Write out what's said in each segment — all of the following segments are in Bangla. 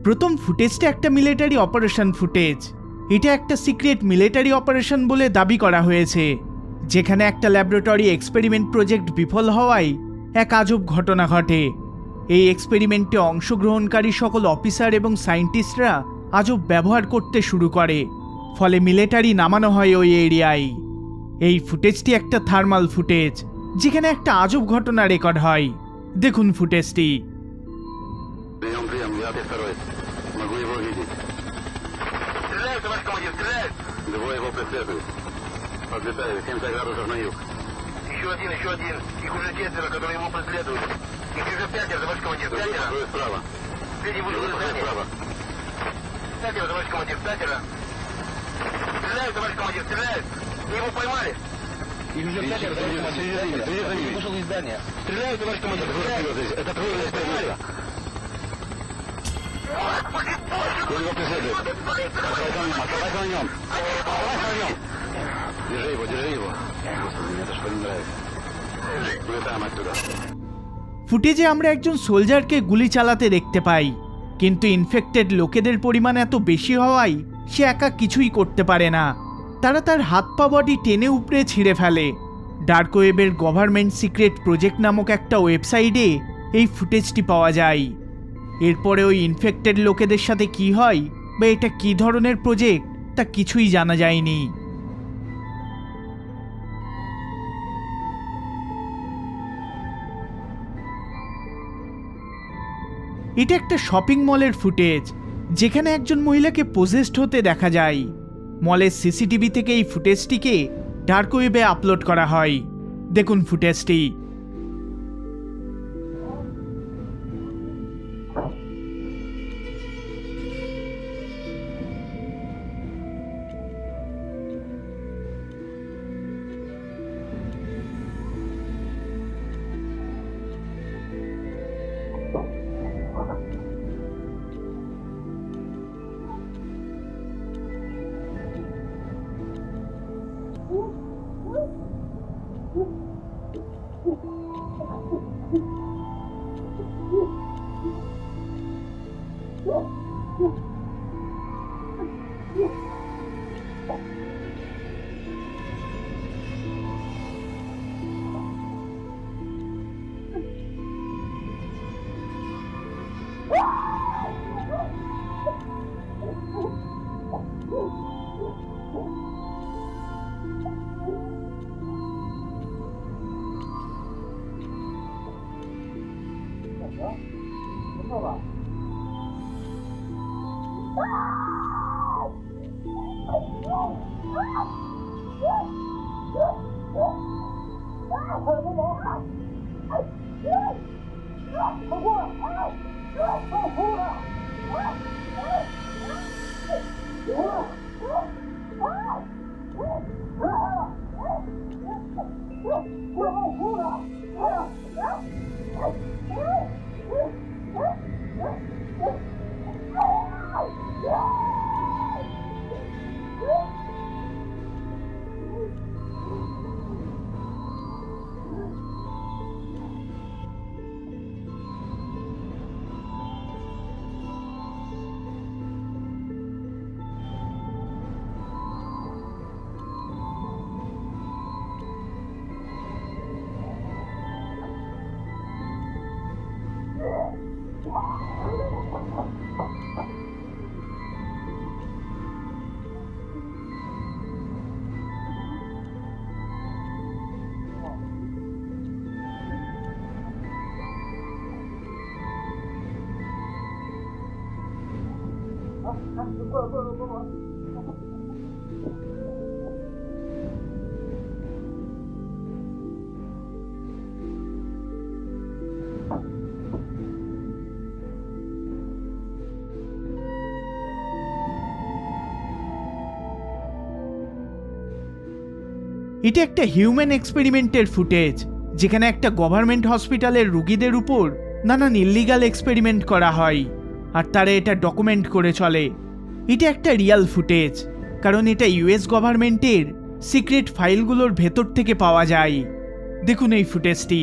প্রথম ফুটেজটা একটা মিলিটারি অপারেশন ফুটেজ। এটা একটা সিক্রেট মিলিটারি অপারেশন বলে দাবি করা হয়েছে, যেখানে একটা ল্যাবরেটরি এক্সপেরিমেন্ট প্রজেক্ট বিফল হওয়ায় এক আজব ঘটনা ঘটে। এই এক্সপেরিমেন্টে অংশগ্রহণকারী সকল অফিসার এবং সায়েন্টিস্টরা আজব ব্যবহার করতে শুরু করে, ফলে মিলিটারি নামানো হয় ওই এরিয়ায়। এই ফুটেজটি একটা থার্মাল ফুটেজ, যেখানে একটা আজব ঘটনা রেকর্ড হয়। দেখুন ফুটেজটি। Прием, 9-2. Могу его видеть. Стреляют, товарищ командир, стреляют! Двое его преследуют. Подлетаю, 70 градусов на юг. Еще один, их уже 4, которые его преследуют. Их уже 5, товарищ командир, 5. Двое справа. Среди вышел из здания. Справа. 5, товарищ командир, 5. Стреляют, товарищ командир, стреляют! Мы его поймали! Их уже 5, товарищ командир, вышел из здания. Стреляют, товарищ командир, стреляют! Это твой поймали. Кто его преследует? Оставайся на нем. Держи его. Господи, мне это что не нравится. Вылетаем отсюда. ফুটেজে আমরা একজন সোলজারকে গুলি চালাতে দেখতে পাই, কিন্তু ইনফেক্টেড লোকেদের পরিমাণ এত বেশি হওয়ায় সে একা কিছুই করতে পারে না। তারা তার হাত পা বডি টেনে উপড়ে ছিঁড়ে ফেলে। ডার্ক ওয়েবের গভর্নমেন্ট সিক্রেট প্রজেক্ট নামক একটা ওয়েবসাইটে এই ফুটেজটি পাওয়া যায়। এরপরে ওই ইনফেক্টেড লোকেদের সাথে কি হয় বা এটা কী ধরনের প্রজেক্ট তা কিছুই জানা যায়নি। এটা একটা শপিং মলের ফুটেজ, যেখানে একজন মহিলাকে পজেসড হতে দেখা যায়। মলের সিসিটিভি থেকে এই ফুটেজটিকে ডার্ক ওয়েবে আপলোড করা হয়। দেখুন ফুটেজটি। এটা একটা হিউম্যান এক্সপেরিমেন্টের ফুটেজ, যেখানে একটা গভর্নমেন্ট হসপিটালের রোগীদের উপর নানান ইল্লিগাল এক্সপেরিমেন্ট করা হয়, আর তারা এটা ডকুমেন্ট করে চলে। এটা একটা রিয়াল ফুটেজ, কারণ এটা ইউএস গভর্নমেন্টের সিক্রেট ফাইলগুলোর ভেতর থেকে পাওয়া যায়। দেখুন এই ফুটেজটি।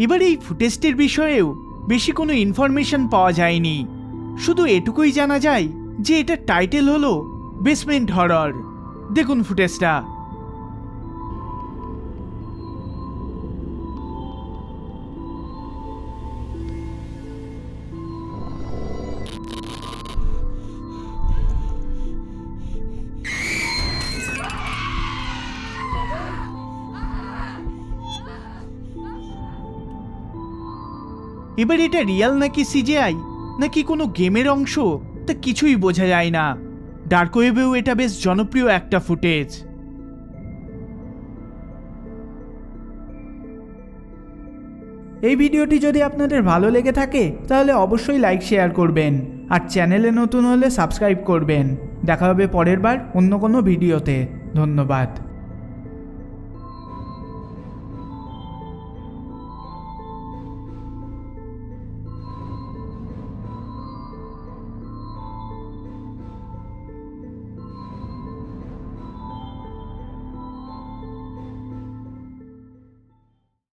এবার এই ফুটেজটির বিষয়েও বেশি কোনো ইনফরমেশন পাওয়া যায়নি, শুধু এটুকুই জানা যায় যে এটার টাইটেল হলো বেসমেন্ট হরর। দেখুন ফুটেজটা। এবার এটা রিয়েল নাকি সিজিআই নাকি কোনো গেমের অংশ তা কিছুই বোঝা যায় না। ডার্ক ওয়েবেও এটা বেশ জনপ্রিয় একটা ফুটেজ। এই ভিডিওটি যদি আপনাদের ভালো লেগে থাকে তাহলে অবশ্যই লাইক শেয়ার করবেন, আর চ্যানেলে নতুন হলে সাবস্ক্রাইব করবেন। দেখা হবে পরের বার অন্য কোনো ভিডিওতে। ধন্যবাদ।